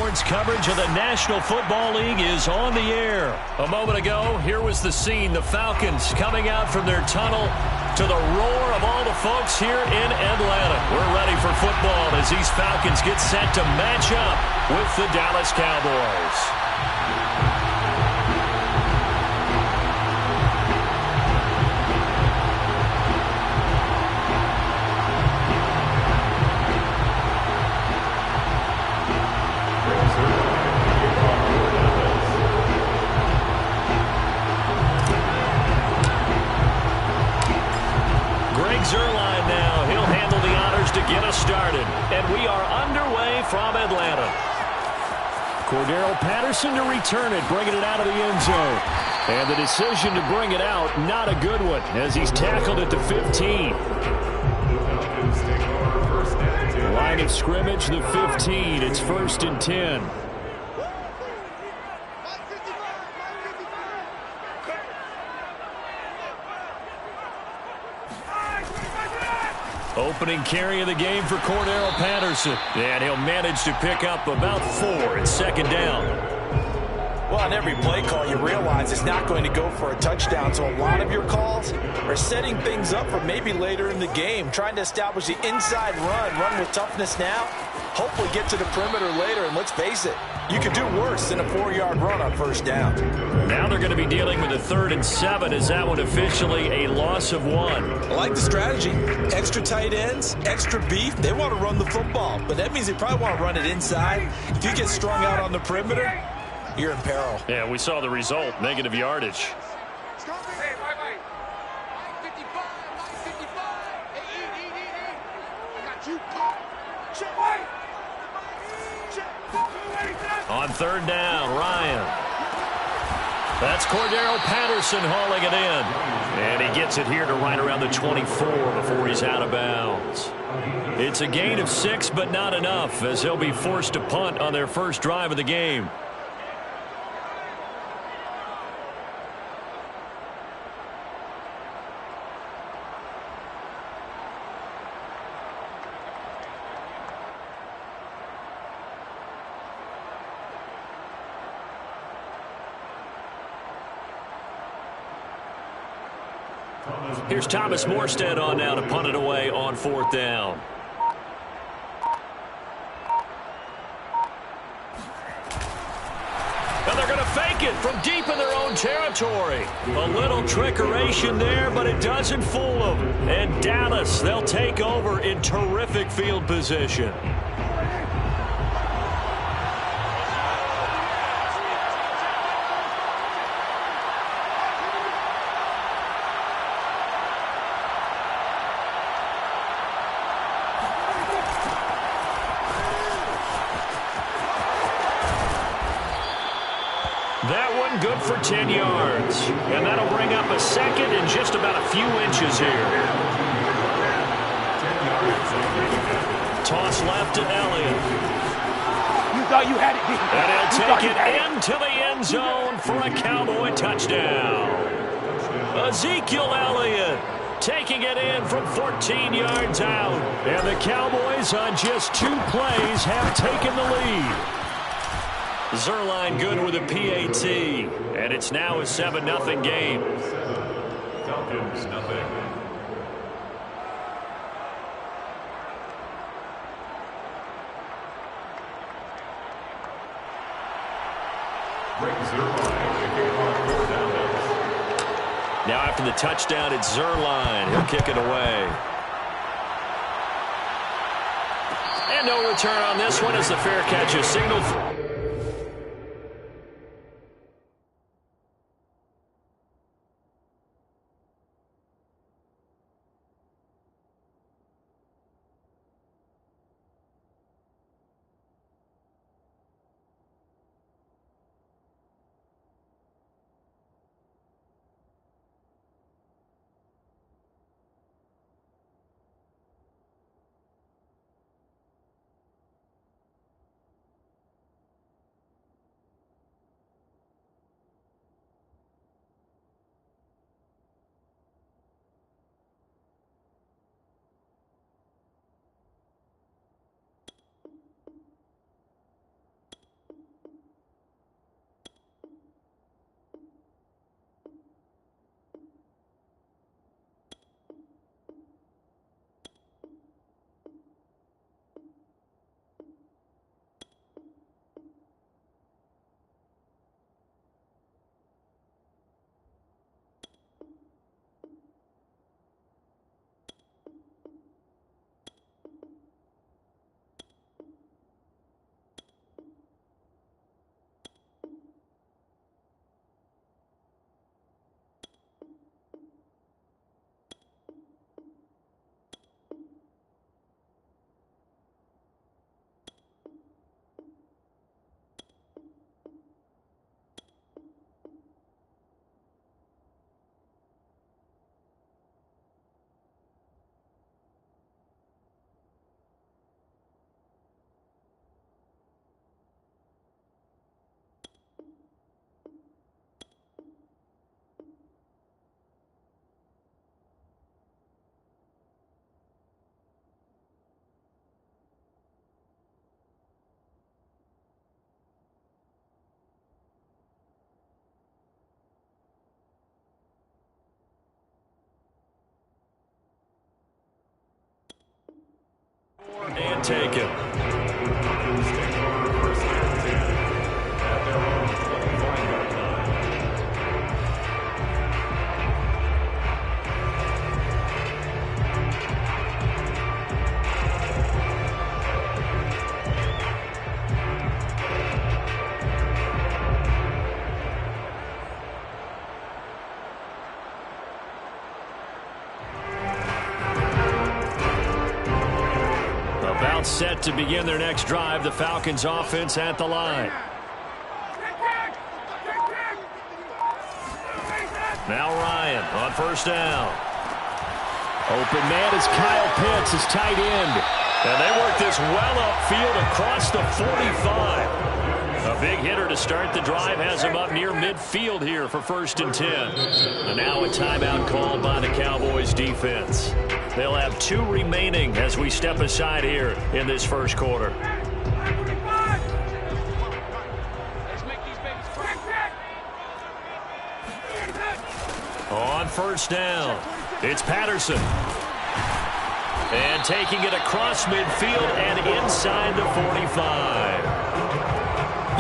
Sports coverage of the National Football League is on the air. A moment ago, here was the scene. The Falcons coming out from their tunnel to the roar of all the folks here in Atlanta. We're ready for football as these Falcons get set to match up with the Dallas Cowboys. Zerline now. He'll handle the honors to get us started. And we are underway from Atlanta. Cordero Patterson to return it, bringing it out of the end zone. And the decision to bring it out, not a good one, as he's tackled at the 15. Line of scrimmage, the 15. It's 1st and 10. Opening carry of the game for Cordero Patterson. And he'll manage to pick up about 4. It's 2nd down. Well, on every play call, you realize it's not going to go for a touchdown. So a lot of your calls are setting things up for maybe later in the game, trying to establish the inside run with toughness now, hopefully get to the perimeter later. And let's face it, you could do worse than a 4-yard run on 1st down. Now they're going to be dealing with a 3rd and 7. Is that one officially a loss of 1? I like the strategy. Extra tight ends, extra beef. They want to run the football, but that means they probably want to run it inside. If you get strung out on the perimeter, you're in peril. Yeah, we saw the result. Negative yardage. On 3rd down, Ryan. That's Cordero Patterson hauling it in. And he gets it here to right around the 24 before he's out of bounds. It's a gain of 6, but not enough, as they'll be forced to punt on their first drive of the game. Here's Thomas Morstead on now to punt it away on 4th down. And they're going to fake it from deep in their own territory. A little trickeration there, but it doesn't fool them. And Dallas, they'll take over in terrific field position. That one good for 10 yards. And that'll bring up a 2nd and just about a few inches here. Toss left to Elliott. You thought you had it. And he'll take it into the end zone for a Cowboy touchdown. Ezekiel Elliott taking it in from 14 yards out. And the Cowboys on just 2 plays have taken the lead. Zerline good with a PAT, and it's now a 7-0 game. Falcons, nothing. Now after the touchdown, it's Zerline. He'll kick it away. And no return on this one as the fair catch is signaled. And taken. First and 10 at their own 25-yard line. About set to begin their next drive. The Falcons offense at the line. Now Ryan on first down. Open man is Kyle Pitts, his tight end. And they work this well upfield across the 45. A big hitter to start the drive has him up near midfield here for 1st and 10. And now a timeout called by the Cowboys defense. They'll have 2 remaining as we step aside here in this first quarter. On first down, it's Patterson. And taking it across midfield and inside the 45.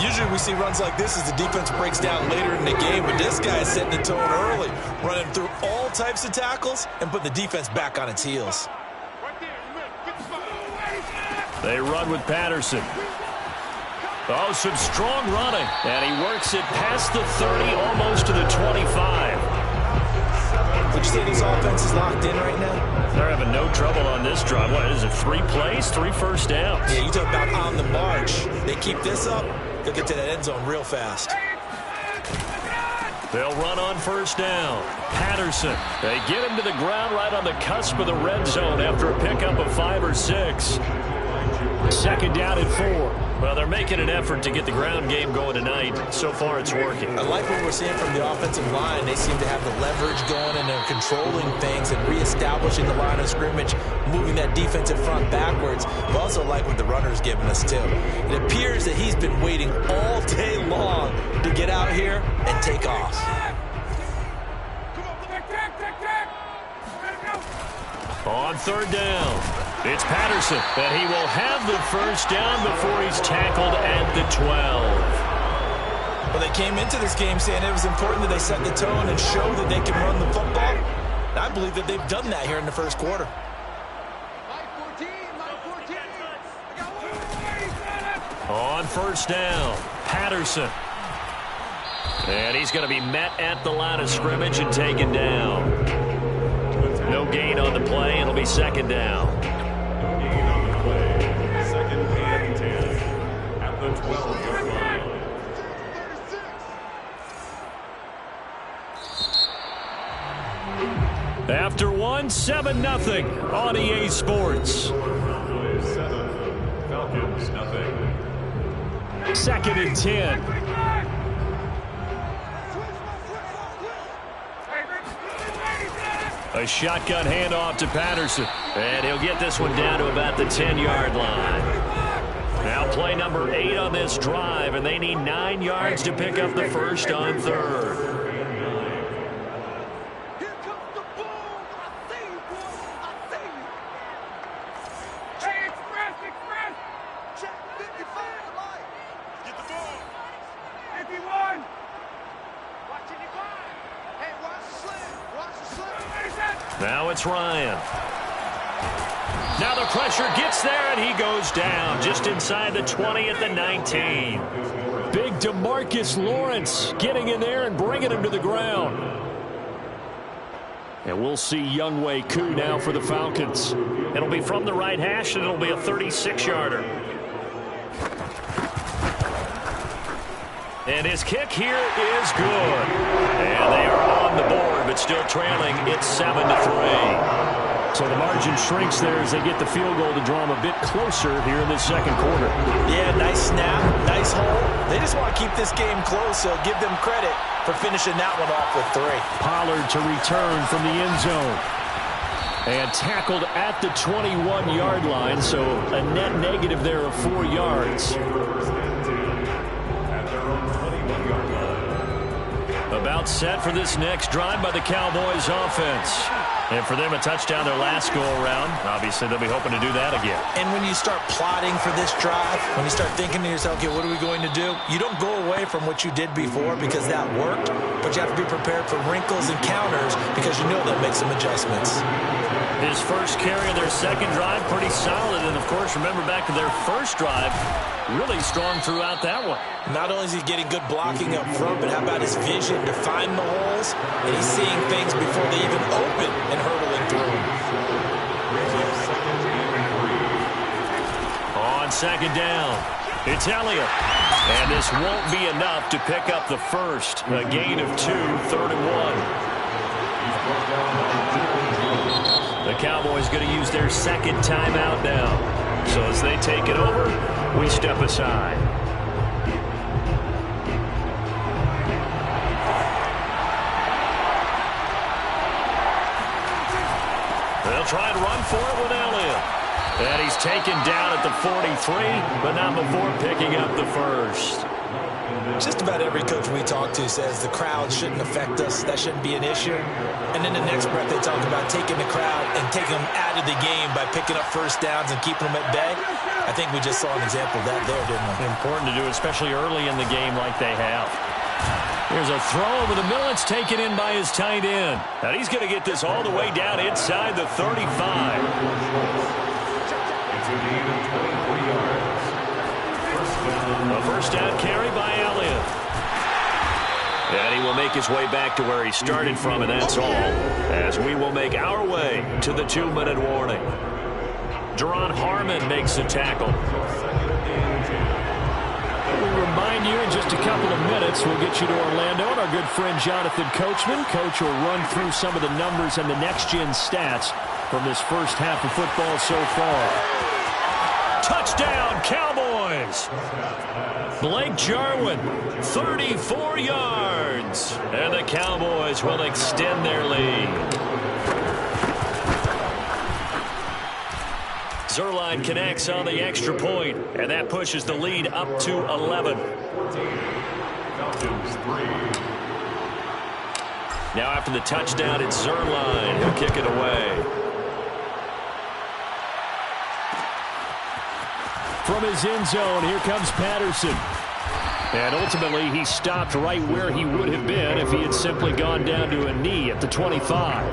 Usually we see runs like this as the defense breaks down later in the game, but this guy is setting the tone early, running through all types of tackles and putting the defense back on its heels. They run with Patterson. Oh, some strong running, and he works it past the 30, almost to the 25. Would you say this offense is locked in right now? They're having no trouble on this drive. What is it, 3 plays, 3 first downs? Yeah, you talk about on the march. They keep this up, they'll get to that end zone real fast. They'll run on first down. Patterson. They get him to the ground right on the cusp of the red zone after a pickup of 5 or 6. 2nd down and 4. Well, they're making an effort to get the ground game going tonight. So far, it's working. I like what we're seeing from the offensive line. They seem to have the leverage going, and they're controlling things and reestablishing the line of scrimmage, moving that defensive front backwards. I also like what the runner's giving us, too. It appears that he's been waiting all day long to get out here and take off. On 3rd down. It's Patterson, and he will have the first down before he's tackled at the 12. Well, they came into this game saying it was important that they set the tone and show that they can run the football. And I believe that they've done that here in the first quarter. On first down, Patterson. And he's going to be met at the line of scrimmage and taken down. No gain on the play. It'll be 2nd down. No gain on the play. 2nd and 10 at the 12-yard line. After 1, 7-0 on EA Sports. 7, Falcons, nothing. 2nd and 10. A shotgun handoff to Patterson. And he'll get this one down to about the 10-yard line. Now play number 8 on this drive, and they need 9 yards to pick up the first on 3rd. Now it's Ryan. Now the pressure gets there, and he goes down just inside the 20 at the 19. Big DeMarcus Lawrence getting in there and bringing him to the ground. And we'll see Younghoe Koo now for the Falcons. It'll be from the right hash, and it'll be a 36-yarder. And his kick here is good. And they are on the board, but still trailing. It's 7-3. So the margin shrinks there as they get the field goal to draw them a bit closer here in this 2nd quarter. Yeah, nice snap, nice hole. They just want to keep this game close, so give them credit for finishing that one off with 3. Pollard to return from the end zone. And tackled at the 21-yard line, so a net negative there of 4 yards. At their own 21-yard line. About Timeout set for this next drive by the Cowboys offense. And for them, a touchdown their last go-around. Obviously, they'll be hoping to do that again. And when you start plotting for this drive, when you start thinking to yourself, okay, what are we going to do? You don't go away from what you did before because that worked, but you have to be prepared for wrinkles and counters because you know they'll make some adjustments. His first carry of their second drive, pretty solid. And, of course, remember back to their first drive, really strong throughout that one. Not only is he getting good blocking up front, but how about his vision to find the holes? And he's seeing things before they even open and hurdling through them. On second down, it's Elliott. And this won't be enough to pick up the first. A gain of 2, 3rd and 1. The Cowboys going to use their second timeout now. So as they take it over, we step aside. They'll try and run for it with Elliott. And he's taken down at the 43, but not before picking up the first. Just about every coach we talk to says the crowd shouldn't affect us. That shouldn't be an issue. And in the next breath, they talk about taking the crowd and taking them out of the game by picking up first downs and keeping them at bay. I think we just saw an example of that there, didn't we? Important to do, especially early in the game like they have. Here's a throw over the middle. It's taken in by his tight end. And he's going to get this all the way down inside the 35. It's a gain of 23 yards. A first down carry by Elliott. And he will make his way back to where he started from, and that's all, as we will make our way to the 2-minute warning. Deron Harmon makes the tackle. We remind you in just a couple of minutes, we'll get you to Orlando and our good friend Jonathan Coachman. Coach will run through some of the numbers and the next-gen stats from this first half of football so far. Touchdown, Cowboys! Blake Jarwin, 34 yards. And the Cowboys will extend their lead. Zerline connects on the extra point, and that pushes the lead up to 11. Falcons 3. Now after the touchdown, it's Zerline. He'll kick it away. From his end zone, here comes Patterson. And ultimately, he stopped right where he would have been if he had simply gone down to a knee at the 25.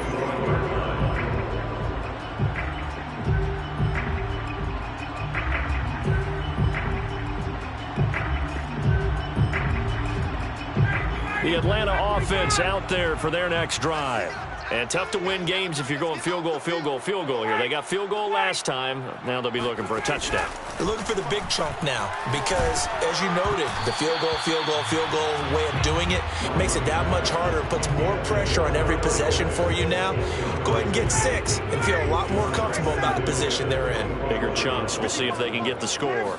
The Atlanta offense out there for their next drive. And tough to win games if you're going field goal, field goal, field goal here. They got field goal last time. Now they'll be looking for a touchdown. They're looking for the big chunk now because, as you noted, the field goal way of doing it makes it that much harder. It puts more pressure on every possession for you now. Go ahead and get 6 and feel a lot more comfortable about the position they're in. Bigger chunks. We'll see if they can get the score.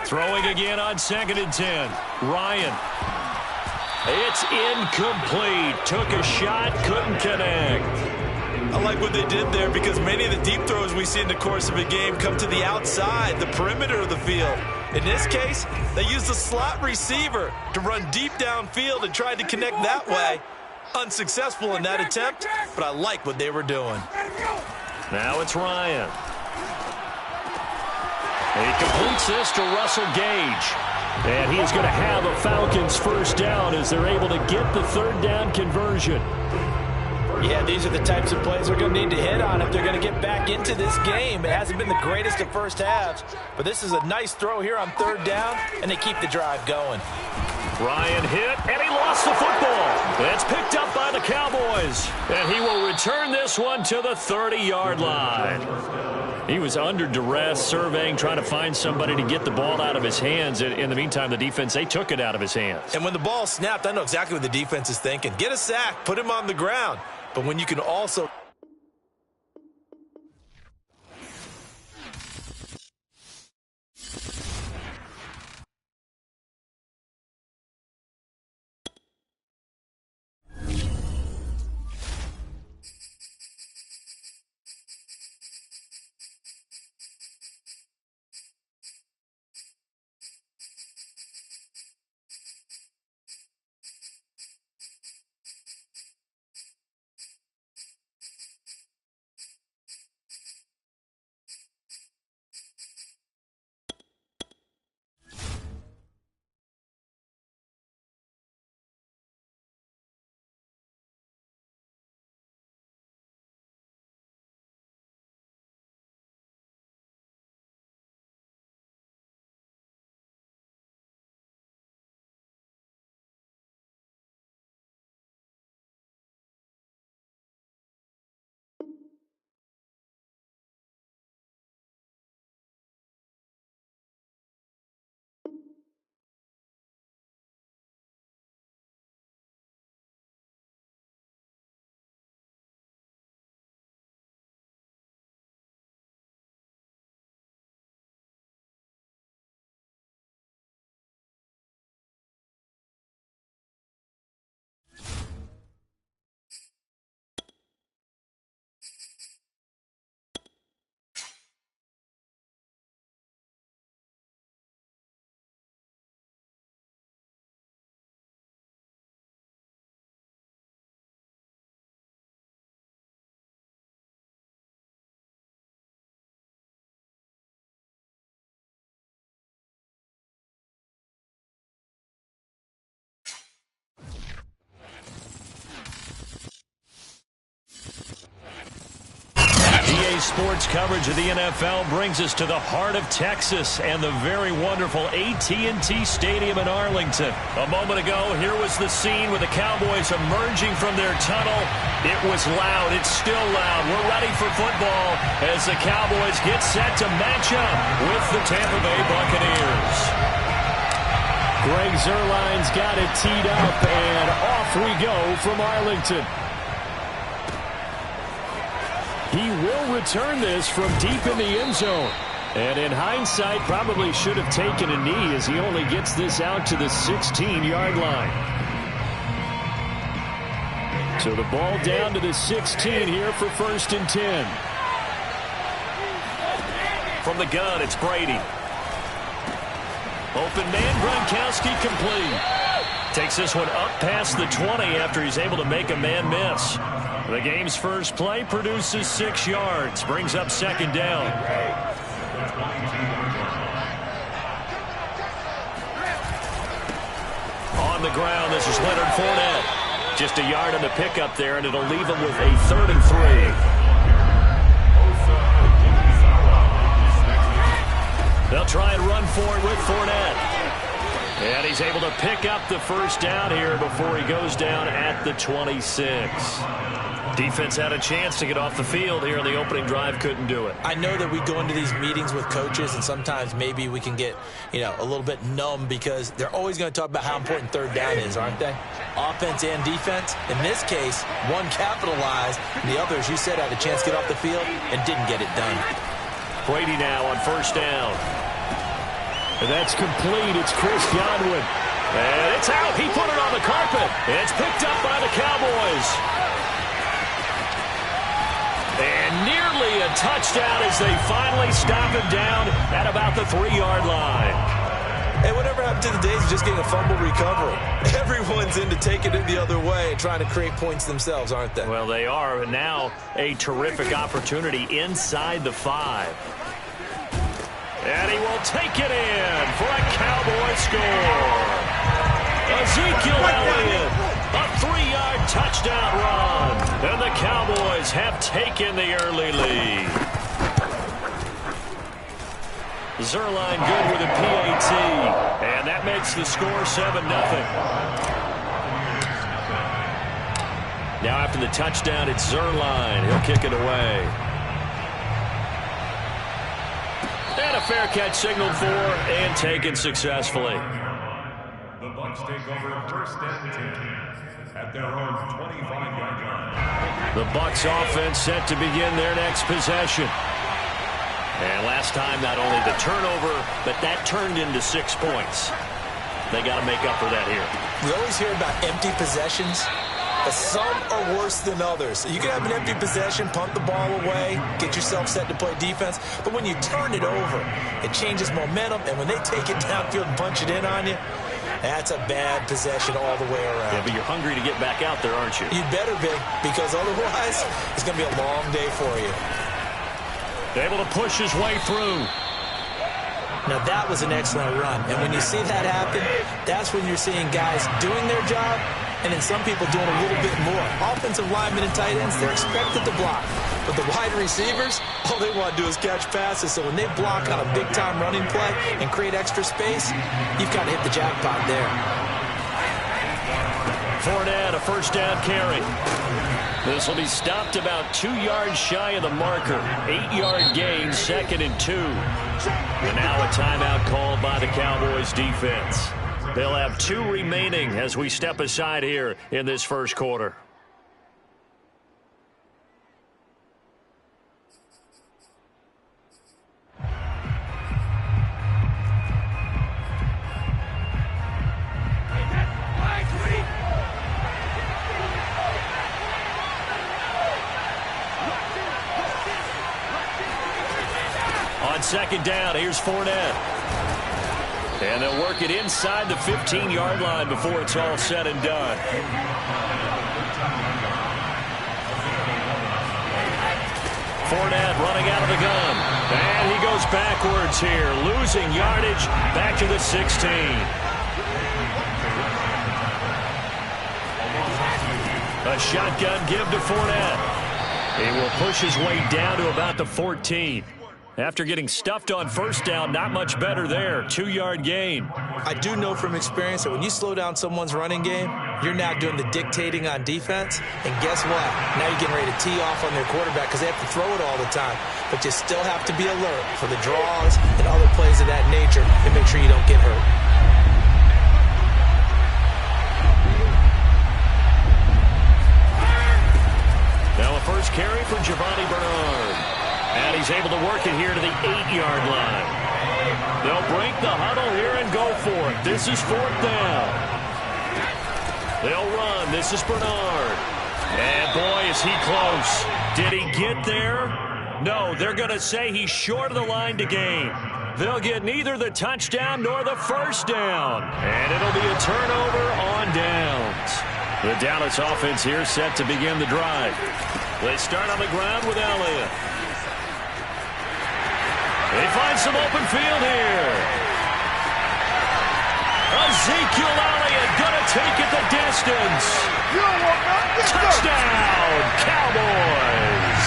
Throwing again on 2nd and 10. Ryan. It's incomplete. Took a shot, couldn't connect. I like what they did there because many of the deep throws we see in the course of a game come to the outside, the perimeter of the field. In this case, they used the slot receiver to run deep downfield and tried to connect that way. Unsuccessful in that attempt, but I like what they were doing. Now it's Ryan. He completes this to Russell Gage. And he's going to have a Falcons first down as they're able to get the 3rd down conversion. Yeah, these are the types of plays they're going to need to hit on if they're going to get back into this game. It hasn't been the greatest of first halves, but this is a nice throw here on 3rd down, and they keep the drive going. Ryan hit, and he lost the football. It's picked up by the Cowboys, and he will return this one to the 30-yard line. He was under duress, surveying, trying to find somebody to get the ball out of his hands. In the meantime, the defense, they took it out of his hands. And when the ball snapped, I know exactly what the defense is thinking. Get a sack, put him on the ground. But when you can also Today's sports coverage of the NFL brings us to the heart of Texas and the very wonderful AT&T Stadium in Arlington. A moment ago, here was the scene with the Cowboys emerging from their tunnel. It was loud. It's still loud. We're ready for football as the Cowboys get set to match up with the Tampa Bay Buccaneers. Greg Zuerlein's got it teed up, and off we go from Arlington. He will return this from deep in the end zone. And in hindsight, probably should have taken a knee as he only gets this out to the 16-yard line. So the ball down to the 16 here for 1st and 10. From the gun, it's Brady. Open man, Gronkowski complete. Takes this one up past the 20 after he's able to make a man miss. The game's first play produces 6 yards. Brings up 2nd down. On the ground, this is Leonard Fournette. Just a yard on the pickup there, and it'll leave him with a 3rd and 3. They'll try and run for it with Fournette. And he's able to pick up the 1st down here before he goes down at the 26. Defense had a chance to get off the field here in the opening drive, couldn't do it. I know that we go into these meetings with coaches, and sometimes maybe we can get, a little bit numb because they're always going to talk about how important 3rd down is, aren't they? Offense and defense. In this case, one capitalized, and the other, as you said, had a chance to get off the field and didn't get it done. Brady now on 1st down. And that's complete. It's Chris Godwin. And it's out. He put it on the carpet. It's picked up by the Cowboys. And nearly a touchdown as they finally stop him down at about the 3-yard line. Hey, whatever happened to the days of just getting a fumble recovery? Everyone's into taking it the other way and trying to create points themselves, aren't they? Well, they are. And now a terrific opportunity inside the 5. And he will take it in for a Cowboy score. Ezekiel Elliott, a 3-yard touchdown run. And the Cowboys have taken the early lead. Zuerlein good with a PAT. And that makes the score 7-0. Now after the touchdown, it's Zuerlein. He'll kick it away. And a fair catch signaled for and taken successfully. The Bucs take over 1st and 10 at their own 25-yard line. The Bucs offense set to begin their next possession. And last time, not only the turnover, but that turned into 6 points. They got to make up for that here. We always hear about empty possessions. But some are worse than others. You can have an empty possession, punt the ball away, get yourself set to play defense. But when you turn it over, it changes momentum. And when they take it downfield and punch it in on you, that's a bad possession all the way around. Yeah, but you're hungry to get back out there, aren't you? You better be, because otherwise it's going to be a long day for you. Able to push his way through. Now, that was an excellent run. And when you see that happen, that's when you're seeing guys doing their job and then some people doing a little bit more. Offensive linemen and tight ends, they're expected to block. But the wide receivers, all they want to do is catch passes. So when they block on a big-time running play and create extra space, you've got to hit the jackpot there. Fournette, a 1st down carry. This will be stopped about 2 yards shy of the marker. 8-yard gain, 2nd and 2. And now a timeout called by the Cowboys defense. They'll have 2 remaining as we step aside here in this 1st quarter. On 2nd down, here's Fournette. And they'll work it inside the 15-yard line before it's all said and done. Fournette running out of the gun. And he goes backwards here, losing yardage back to the 16. A shotgun give to Fournette. He will push his way down to about the 14. After getting stuffed on first down, not much better there. 2-yard gain. I do know from experience that when you slow down someone's running game, you're now doing the dictating on defense. And guess what? Now you're getting ready to tee off on their quarterback because they have to throw it all the time. But you still have to be alert for the draws and other plays of that nature and make sure you don't get hurt. Now a first carry for Giovanni Bernard. And he's able to work it here to the 8-yard line. They'll break the huddle here and go for it. This is 4th down. They'll run. This is Bernard. And boy, is he close. Did he get there? No, they're going to say he's short of the line to gain. They'll get neither the touchdown nor the first down. And it'll be a turnover on downs. The Dallas offense here set to begin the drive. They start on the ground with Elliott. They find some open field here. Ezekiel Elliott going to take it the distance. Touchdown, Cowboys.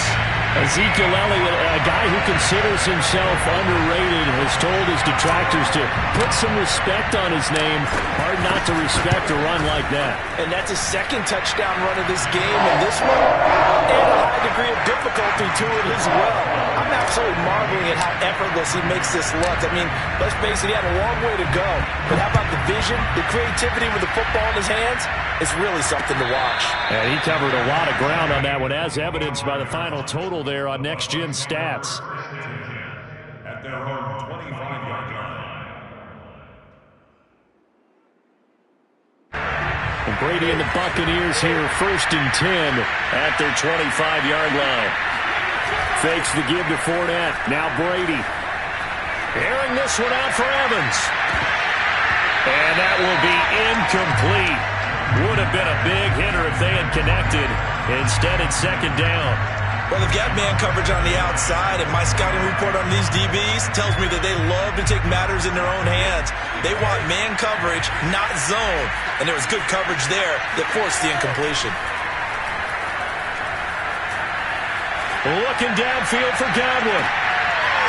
Ezekiel Elliott, a guy who considers himself underrated, has told his detractors to put some respect on his name. Hard not to respect a run like that. And that's his second touchdown run of this game, and this one, and a high degree of difficulty to it as well. I'm absolutely marveling at how effortless he makes this look. I mean, let's face it, he had a long way to go. But how about the vision, the creativity with the football in his hands? It's really something to watch. And he covered a lot of ground on that one, as evidenced by the final total there on Next Gen Stats. At their own 25-yard line. And Brady and the Buccaneers here, 1st and 10 at their 25-yard line. Fakes the give to Fournette. Now Brady. Airing this one out for Evans. And that will be incomplete. Would have been a big hitter if they had connected. Instead, it's 2nd down. Well, they've got man coverage on the outside, and my scouting report on these DBs tells me that they love to take matters in their own hands. They want man coverage, not zone. And there was good coverage there that forced the incompletion. Looking downfield for Godwin.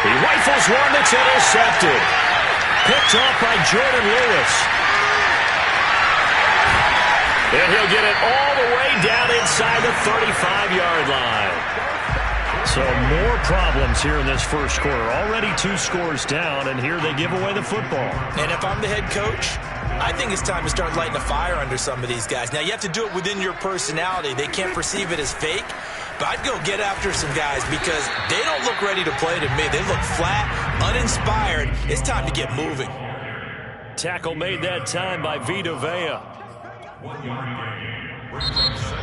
He rifles one that's intercepted. Picked off by Jordan Lewis. And he'll get it all the way down inside the 35-yard line. So more problems here in this first quarter. Already 2 scores down, and here they give away the football. And if I'm the head coach, I think it's time to start lighting a fire under some of these guys. Now, you have to do it within your personality. They can't perceive it as fake. But I'd go get after some guys because they don't look ready to play to me. They look flat, uninspired. It's time to get moving. Tackle made that time by Vita Vea.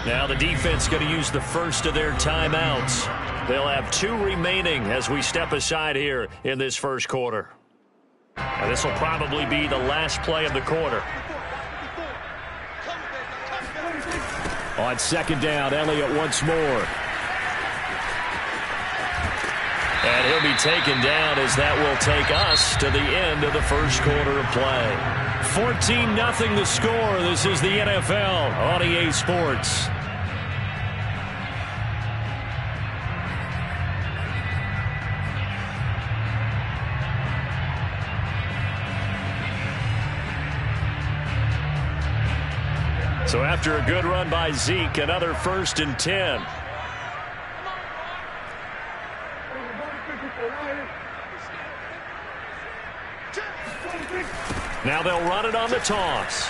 Now the defense going to use the first of their timeouts. They'll have 2 remaining as we step aside here in this first quarter. And this will probably be the last play of the quarter. On 2nd down, Elliott once more. And he'll be taken down as that will take us to the end of the first quarter of play. 14-0 the score. This is the NFL on EA Sports. So after a good run by Zeke, another 1st and 10. Now they'll run it on the toss.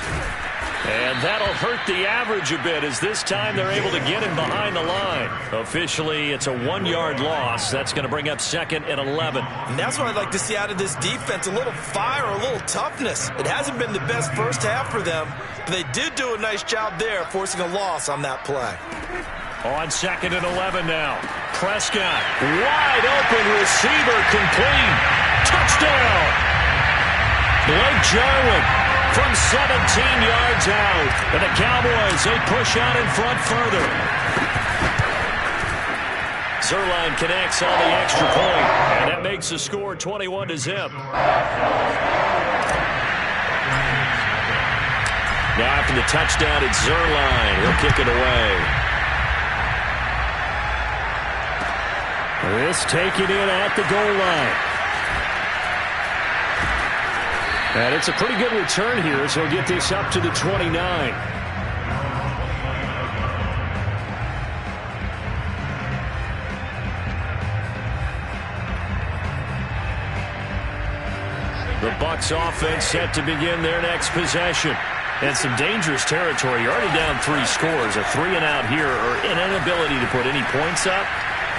And that'll hurt the average a bit as this time they're able to get him behind the line. Officially, it's a 1-yard loss. That's going to bring up 2nd and 11. And that's what I'd like to see out of this defense, a little fire, a little toughness. It hasn't been the best first half for them, but they did do a nice job there, forcing a loss on that play. On 2nd and 11 now. Prescott, wide open receiver, complete. Touchdown! Blake Jarwin from 17 yards out. And the Cowboys, they push out in front further. Zerline connects on the extra point, and that makes the score 21-0. Now after the touchdown, it's Zerline. He'll kick it away. This taken in at the goal line. And it's a pretty good return here as he'll get this up to the 29. The Bucs offense set to begin their next possession. And some dangerous territory. You're already down 3 scores. A 3-and-out here, or an inability to put any points up.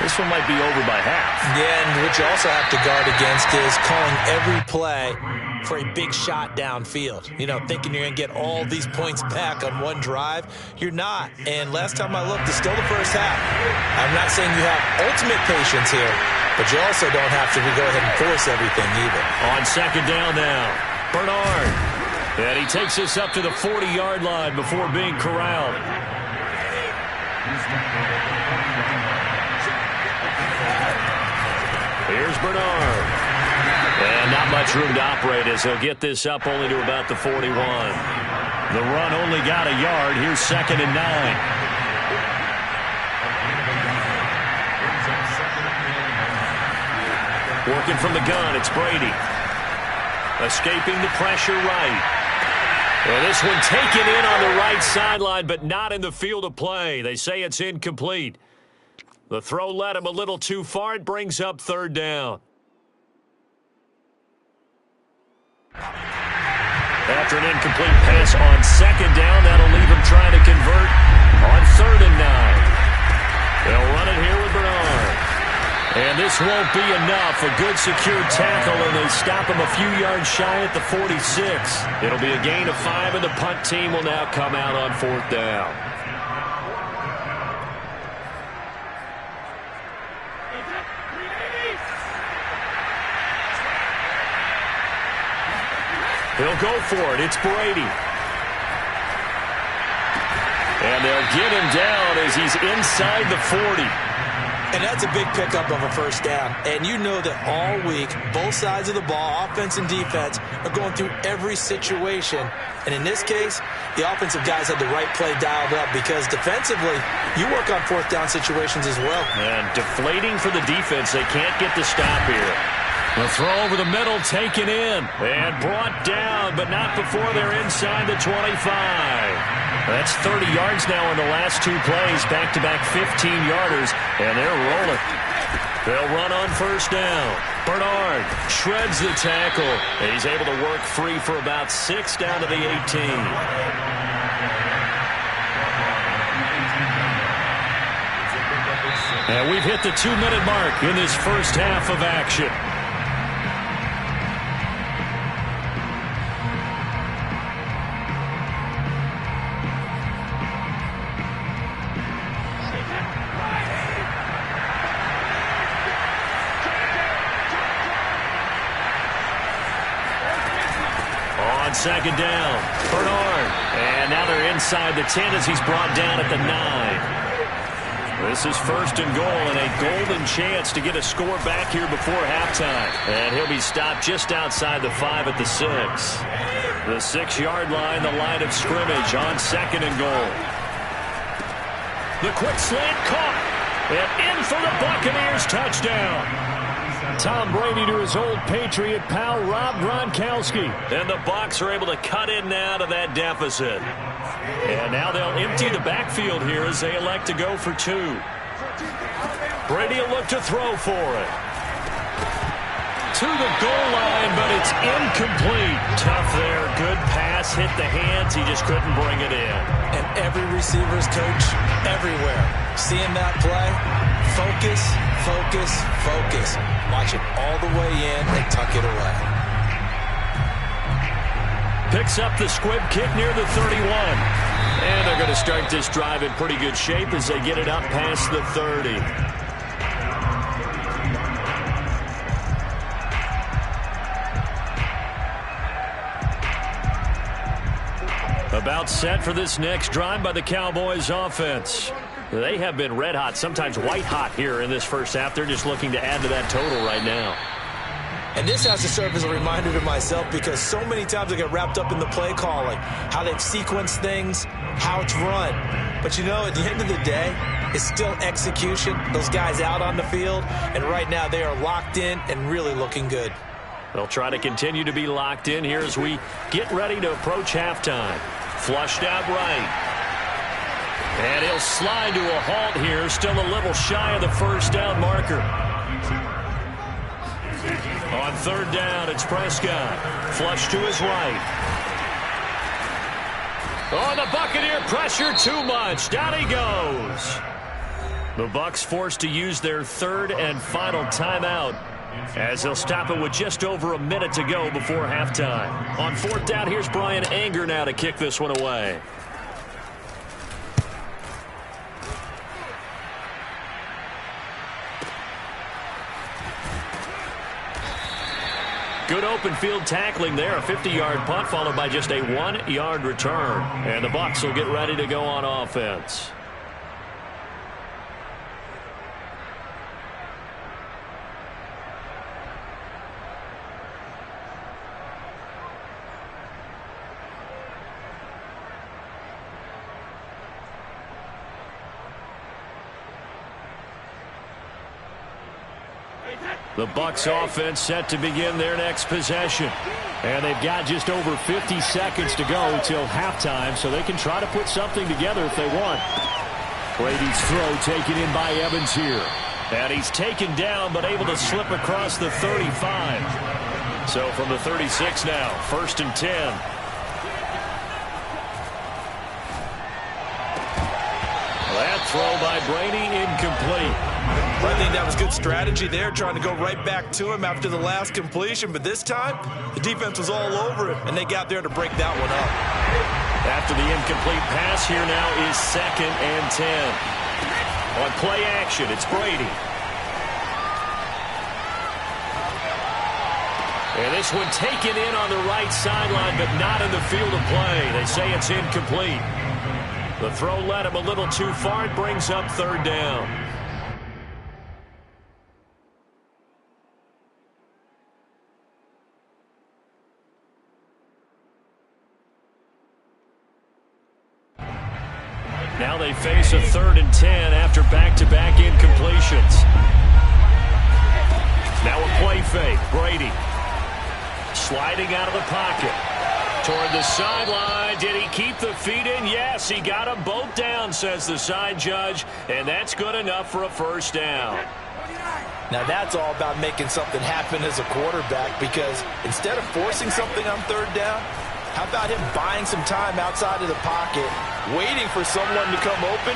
This one might be over by half. Yeah, and what you also have to guard against is calling every play for a big shot downfield. You know, thinking you're going to get all these points back on one drive. You're not. And last time I looked, it's still the first half. I'm not saying you have ultimate patience here, but you also don't have to go ahead and force everything either. On second down now, Bernard. And he takes this up to the 40-yard line before being corralled. Here's Bernard. And not much room to operate as he'll get this up only to about the 41. The run only got a yard. Here's 2nd and 9. Working from the gun, it's Brady. Escaping the pressure right. Well, this one taken in on the right sideline, but not in the field of play. They say it's incomplete. The throw led him a little too far. It brings up 3rd down. After an incomplete pass on 2nd down, that'll leave him trying to convert on 3rd and 9. They'll run it here with Bernard. And this won't be enough. A good secure tackle, and they stop him a few yards shy at the 46. It'll be a gain of 5, and the punt team will now come out on 4th down. He'll go for it. It's Brady. And they'll get him down as he's inside the 40. And that's a big pickup of a 1st down. And you know that all week, both sides of the ball, offense and defense, are going through every situation. And in this case, the offensive guys had the right play dialed up because defensively, you work on 4th down situations as well. And deflating for the defense. They can't get the stop here. The throw over the middle taken in and brought down, but not before they're inside the 25. That's 30 yards now in the last 2 plays, back-to-back 15-yarders, and they're rolling. They'll run on 1st down. Bernard shreds the tackle, and he's able to work free for about 6 down to the 18. And we've hit the 2-minute mark in this first half of action. On 2nd down, Bernard. And now they're inside the 10 as he's brought down at the 9. This is 1st and goal and a golden chance to get a score back here before halftime. And he'll be stopped just outside the 5 at the 6. The 6-yard line, the line of scrimmage on 2nd and goal. The quick slant caught. And in for the Buccaneers touchdown. Tom Brady to his old Patriot pal, Rob Gronkowski. And the Bucs are able to cut in now to that deficit. And now they'll empty the backfield here as they elect to go for 2. Brady will look to throw for it. To the goal line, but it's incomplete. Tough there. Good pass. Hit the hands. He just couldn't bring it in. And every receiver's coach everywhere. Seeing that play, focus, focus, focus. Watch it all the way in and tuck it away. Picks up the squib kick near the 31. And they're going to start this drive in pretty good shape as they get it up past the 30. About set for this next drive by the Cowboys offense. They have been red hot, sometimes white hot here in this first half. They're just looking to add to that total right now. And this has to serve as a reminder to myself because so many times I get wrapped up in the play calling, how they've sequenced things, how it's run. But you know, at the end of the day, is still execution. Those guys out on the field, and right now they are locked in and really looking good. They'll try to continue to be locked in here as we get ready to approach halftime. Flushed out right. And he'll slide to a halt here, still a little shy of the first down marker. On third down, it's Prescott. Flush to his right. Oh, the Buccaneer pressure too much. Down he goes. The Bucs forced to use their third and final timeout as they'll stop it with just over a minute to go before halftime. On fourth down, here's Brian Anger now to kick this one away. Good open field tackling there. A 50-yard punt followed by just a 1-yard return. And the Bucs will get ready to go on offense. The Bucs offense set to begin their next possession. And they've got just over 50 seconds to go till halftime, so they can try to put something together if they want. Brady's throw taken in by Evans here. And he's taken down but able to slip across the 35. So from the 36 now, 1st and 10. That throw by Brady incomplete. I think that was good strategy there, trying to go right back to him after the last completion. But this time, the defense was all over it, and they got there to break that one up. After the incomplete pass, here now is 2nd and 10. On play action, it's Brady. And this one taken in on the right sideline, but not in the field of play. They say it's incomplete. The throw led him a little too far. It brings up 3rd down. Now they face a 3rd and 10 after back-to-back incompletions. Now a play fake. Brady sliding out of the pocket. Toward the sideline. Did he keep the feet in? Yes, he got them both down, says the side judge. And that's good enough for a 1st down. Now that's all about making something happen as a quarterback, because instead of forcing something on 3rd down, how about him buying some time outside of the pocket, waiting for someone to come open?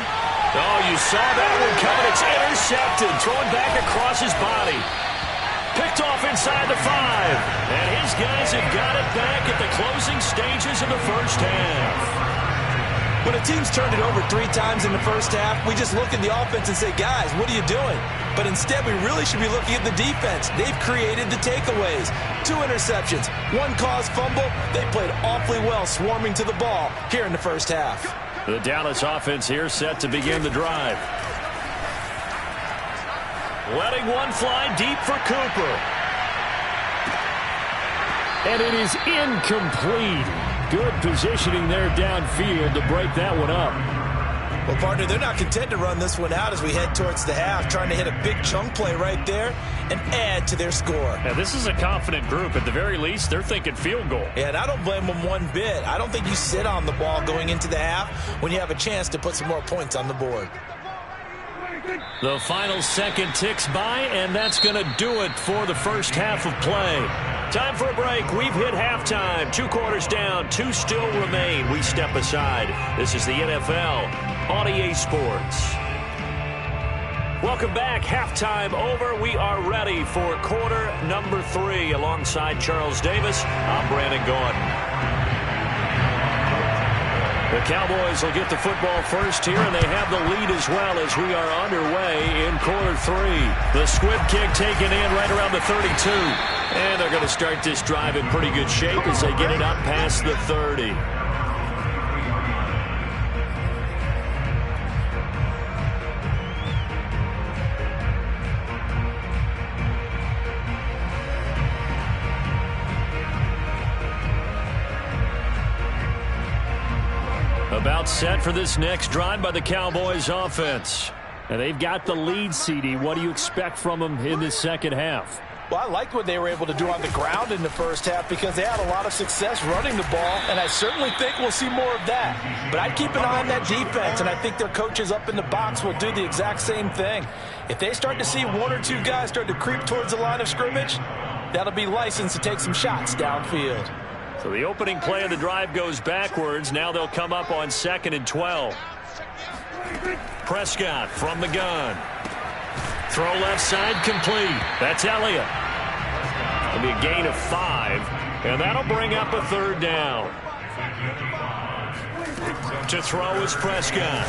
Oh, you saw that one coming. It's intercepted. Throwing back across his body. Picked off inside the 5. And his guys have got it back at the closing stages of the first half. When a team's turned it over 3 times in the first half, we just look at the offense and say, guys, what are you doing? But instead, we really should be looking at the defense. They've created the takeaways. 2 interceptions, 1 caused fumble. They played awfully well swarming to the ball here in the first half. The Dallas offense here set to begin the drive. Letting one fly deep for Cooper. And it is incomplete. Good positioning there downfield to break that one up. Well, partner, they're not content to run this one out as we head towards the half, trying to hit a big chunk play right there and add to their score. Now, this is a confident group. At the very least, they're thinking field goal. Yeah, and I don't blame them one bit. I don't think you sit on the ball going into the half when you have a chance to put some more points on the board. The final second ticks by, and that's going to do it for the first half of play. Time for a break. We've hit halftime. 2 quarters down, 2 still remain. We step aside. This is the NFL on EA Sports. Welcome back. Halftime over. We are ready for quarter number 3. Alongside Charles Davis, I'm Brandon Gordon. The Cowboys will get the football first here, and they have the lead as well as we are underway in quarter 3. The squib kick taken in right around the 32. And they're going to start this drive in pretty good shape as they get it up past the 30. About set for this next drive by the Cowboys offense. And they've got the lead, CD. What do you expect from them in this second half? Well, I liked what they were able to do on the ground in the first half because they had a lot of success running the ball, and I certainly think we'll see more of that. But I'd keep an eye on that defense, and I think their coaches up in the box will do the exact same thing. If they start to see one or two guys start to creep towards the line of scrimmage, that'll be licensed to take some shots downfield. So the opening play of the drive goes backwards. Now they'll come up on 2nd and 12. Prescott from the gun. Throw left side complete. That's Elliott. It'll be a gain of 5, and that'll bring up a 3rd down. To throw is Prescott.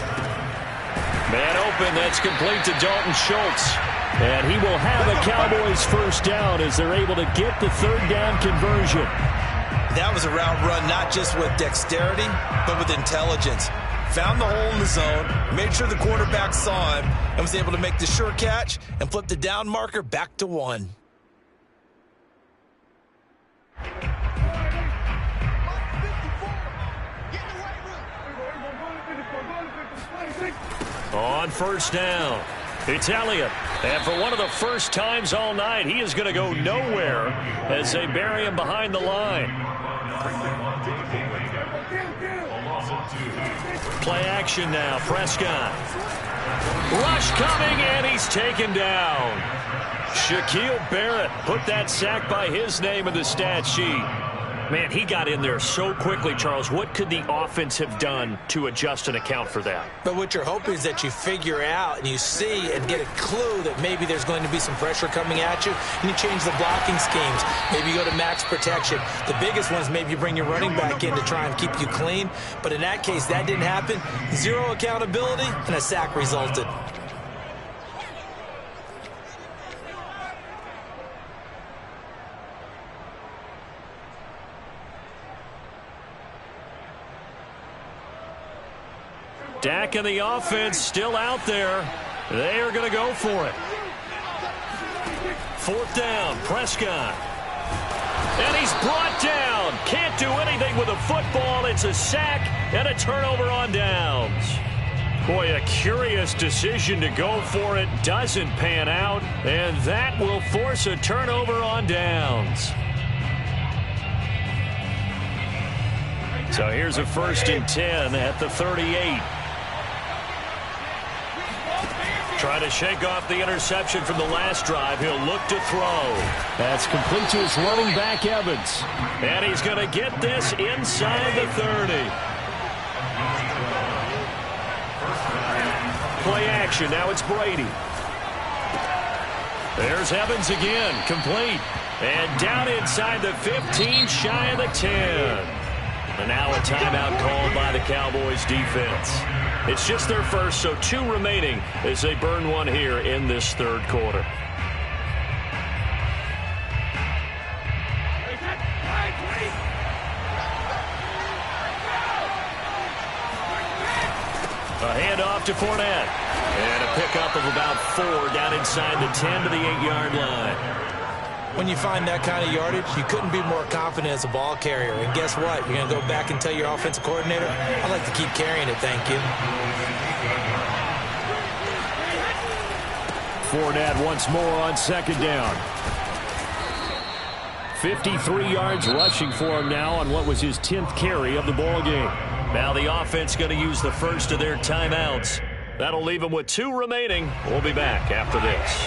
Man open, that's complete to Dalton Schultz. And he will have a Cowboys 1st down as they're able to get the 3rd down conversion. That was a route run not just with dexterity, but with intelligence. Found the hole in the zone, made sure the quarterback saw him, and was able to make the sure catch and flip the down marker back to 1. On 1st down, it's Elliott. And for one of the first times all night, he is going to go nowhere as they bury him behind the line. Play action now. Prescott. Rush coming, and he's taken down. Shaquille Barrett put that sack by his name in the stat sheet. Man, he got in there so quickly, Charles. What could the offense have done to adjust and account for that? But what you're hoping is that you figure out and you see and get a clue that maybe there's going to be some pressure coming at you, and you change the blocking schemes. Maybe you go to max protection. The biggest one is maybe you bring your running back in to try and keep you clean. But in that case, that didn't happen. 0 accountability, and a sack resulted. Dak and the offense still out there. They are going to go for it. 4th down, Prescott. And he's brought down. Can't do anything with a football. It's a sack and a turnover on downs. Boy, a curious decision to go for it. Doesn't pan out. And that will force a turnover on downs. So here's a 1st and 10 at the 38. Trying to shake off the interception from the last drive. He'll look to throw. That's complete to his running back, Evans. And he's going to get this inside the 30. Play action. Now it's Brady. There's Evans again. Complete. And down inside the 15, shy of the 10. And now a timeout called by the Cowboys defense. It's just their first, so 2 remaining as they burn one here in this 3rd quarter. A handoff to Fournette. And a pickup of about 4 down inside the 10 to the 8-yard line. When you find that kind of yardage, you couldn't be more confident as a ball carrier. And guess what? You're going to go back and tell your offensive coordinator, I'd like to keep carrying it, thank you. Fournette once more on 2nd down. 53 yards rushing for him now on what was his 10th carry of the ball game. Now the offense going to use the first of their timeouts. That'll leave them with 2 remaining. We'll be back after this.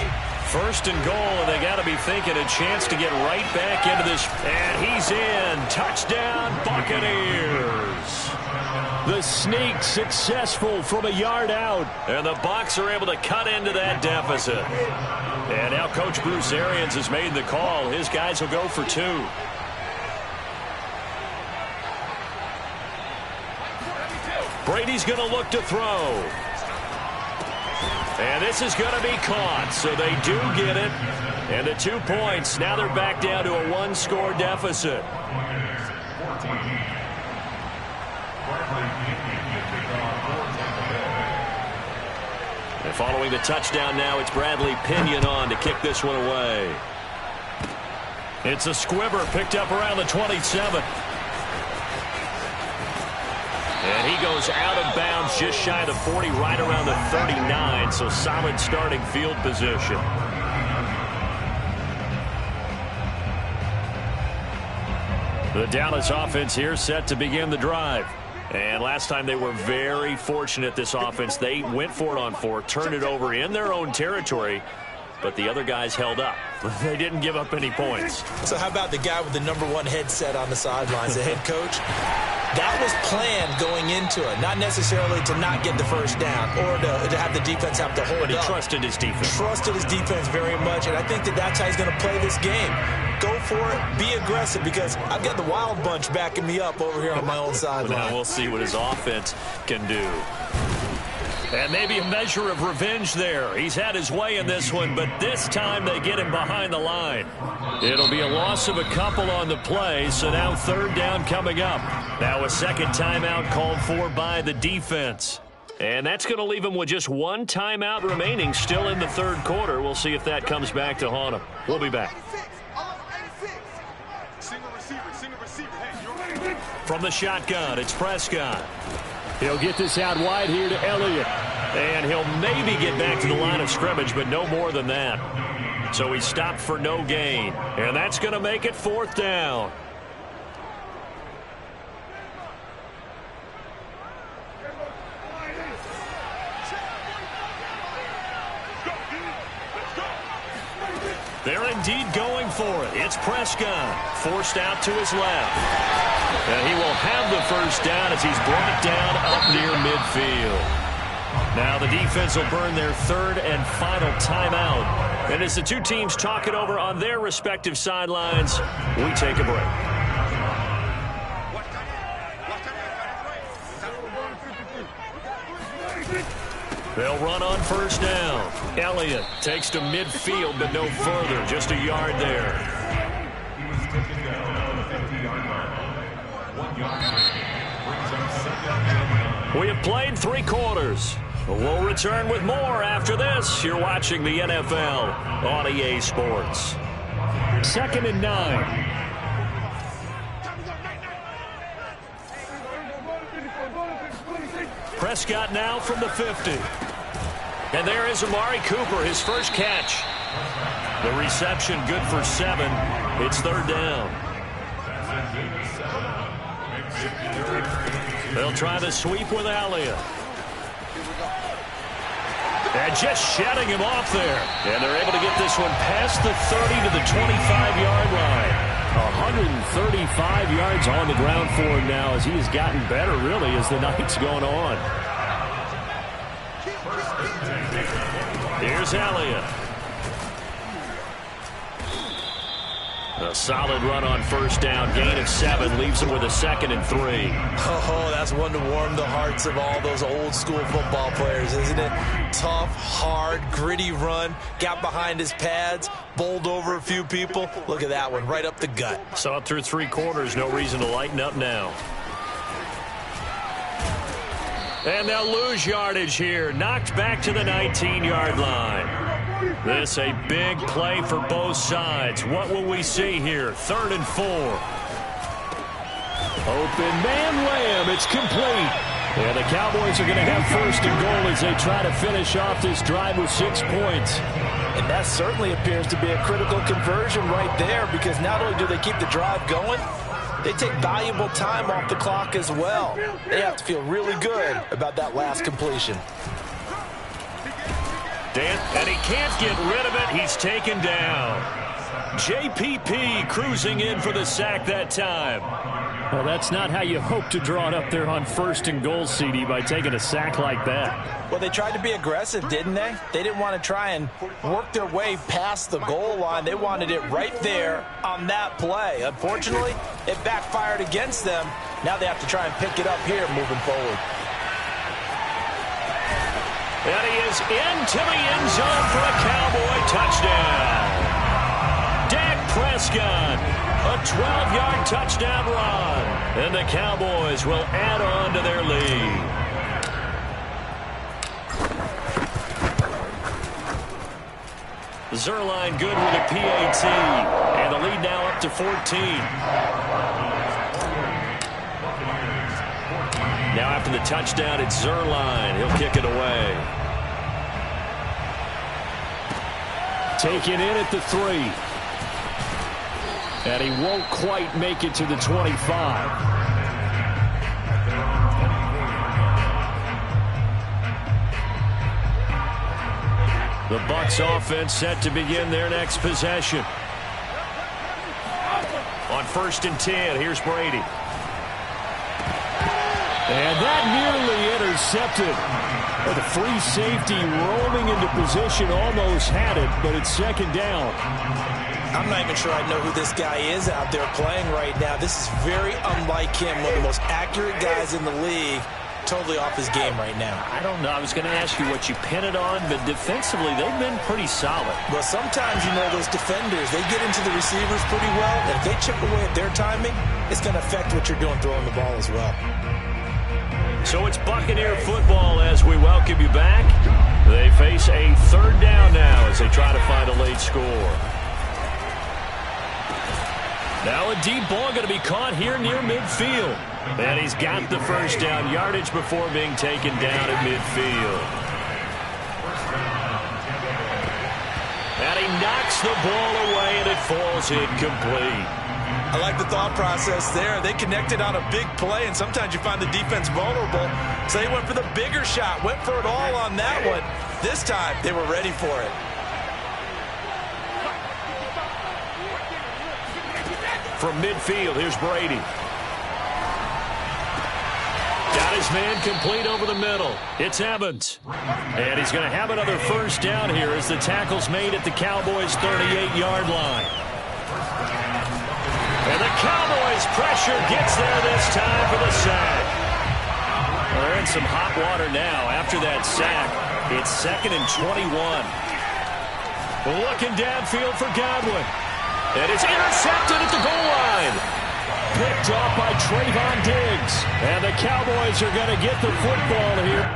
1st and goal, and they got to be thinking a chance to get right back into this. And he's in. Touchdown, Buccaneers. The sneak successful from a yard out. And the Bucs are able to cut into that deficit. And now Coach Bruce Arians has made the call. His guys will go for 2. Brady's going to look to throw. And this is going to be caught, so they do get it. And the 2 points, now they're back down to a 1-score deficit. And following the touchdown now, it's Bradley Pinion on to kick this one away. It's a squibber picked up around the 27. And he goes out of bounds just shy of the 40, right around the 39, so solid starting field position. The Dallas offense here set to begin the drive. And last time they were very fortunate, this offense. They went for it on 4, turned it over in their own territory, but the other guys held up. They didn't give up any points. So how about the guy with the #1 headset on the sidelines, the head coach? That was planned going into it, not necessarily to not get the first down or to have the defense have to hold up. But he trusted his defense. Trusted his defense very much, and I think that's how he's going to play this game. Go for it, be aggressive, because I've got the wild bunch backing me up over here on my own sideline. Now we'll see what his offense can do. And maybe a measure of revenge there. He's had his way in this one, but this time they get him behind the line. It'll be a loss of a couple on the play, so now 3rd down coming up. Now a second timeout called for by the defense. And that's going to leave him with just 1 timeout remaining still in the 3rd quarter. We'll see if that comes back to haunt him. We'll be back. From the shotgun, it's Prescott. He'll get this out wide here to Elliott. And he'll maybe get back to the line of scrimmage, but no more than that. So he stopped for no gain. And that's going to make it 4th down. They're indeed going for it. It's Prescott, forced out to his left. And he will have the first down as he's brought down up near midfield. Now the defense will burn their 3rd and final timeout. And as the two teams talk it over on their respective sidelines, we take a break. They'll run on first down. Elliott takes to midfield, but no further, just a yard there. He was taken down on the 50-yard line. 1 yard. Brings up 2nd. We have played 3 quarters. We'll return with more after this. You're watching the NFL on EA Sports. 2nd and 9. Prescott now from the 50. And there is Amari Cooper, his first catch. The reception good for 7. It's 3rd down. They'll try the sweep with Elliott. And just shutting him off there. And they're able to get this one past the 30 to the 25-yard line. 135 yards on the ground for him now as he has gotten better, really, as the night's going on. Here's Elliott. A solid run on first down. Gain of 7 leaves him with a 2nd and 3. Oh, that's one to warm the hearts of all those old school football players, isn't it? Tough, hard, gritty run. Got behind his pads, bowled over a few people. Look at that one, right up the gut. Saw it through 3 quarters. No reason to lighten up now. And they'll lose yardage here. Knocked back to the 19-yard line. This a big play for both sides. What will we see here? 3rd and 4. Open man Lamb. It's complete. And the Cowboys are going to have 1st and goal as they try to finish off this drive with 6 points. And that certainly appears to be a critical conversion right there, because not only do they keep the drive going, they take valuable time off the clock as well. They have to feel really good about that last completion. And he can't get rid of it. He's taken down. JPP cruising in for the sack that time. Well, that's not how you hope to draw it up there on 1st and goal, CD, by taking a sack like that. Well, they tried to be aggressive, didn't they? They didn't want to try and work their way past the goal line. They wanted it right there on that play. Unfortunately, it backfired against them. Now they have to try and pick it up here moving forward. And he is into the end zone for a Cowboy touchdown. Dak Prescott, a 12-yard touchdown run. And the Cowboys will add on to their lead. Zerline good with a PAT. And the lead now up to 14. Now after the touchdown, it's Zerline. He'll kick it away. Taken in at the 3. And he won't quite make it to the 25. The Bucs offense set to begin their next possession. On 1st and 10, here's Brady. And that nearly intercepted. The free safety roaming into position, almost had it, but it's 2nd down. I'm not even sure I know who this guy is out there playing right now. This is very unlike him, one of the most accurate guys in the league. Totally off his game right now. I don't know. I was going to ask you what you pin it on, but defensively, they've been pretty solid. Well, sometimes, you know, those defenders, they get into the receivers pretty well, and if they chip away at their timing, it's going to affect what you're doing throwing the ball as well. So it's Buccaneer football as we welcome you back. They face a 3rd down now as they try to find a late score. Now a deep ball going to be caught here near midfield. And he's got the 1st down yardage before being taken down at midfield. And he knocks the ball away and it falls incomplete. I like the thought process there. They connected on a big play, and sometimes you find the defense vulnerable. So they went for the bigger shot, went for it all on that one. This time, they were ready for it. From midfield, here's Brady. Got his man complete over the middle. It's Evans. And he's going to have another 1st down here as the tackle's made at the Cowboys' 38-yard line. And the Cowboys' pressure gets there this time for the sack. They're in some hot water now after that sack. It's 2nd and 21. Looking downfield for Godwin. And it's intercepted at the goal line. Picked off by Trayvon Diggs. And the Cowboys are going to get the football here.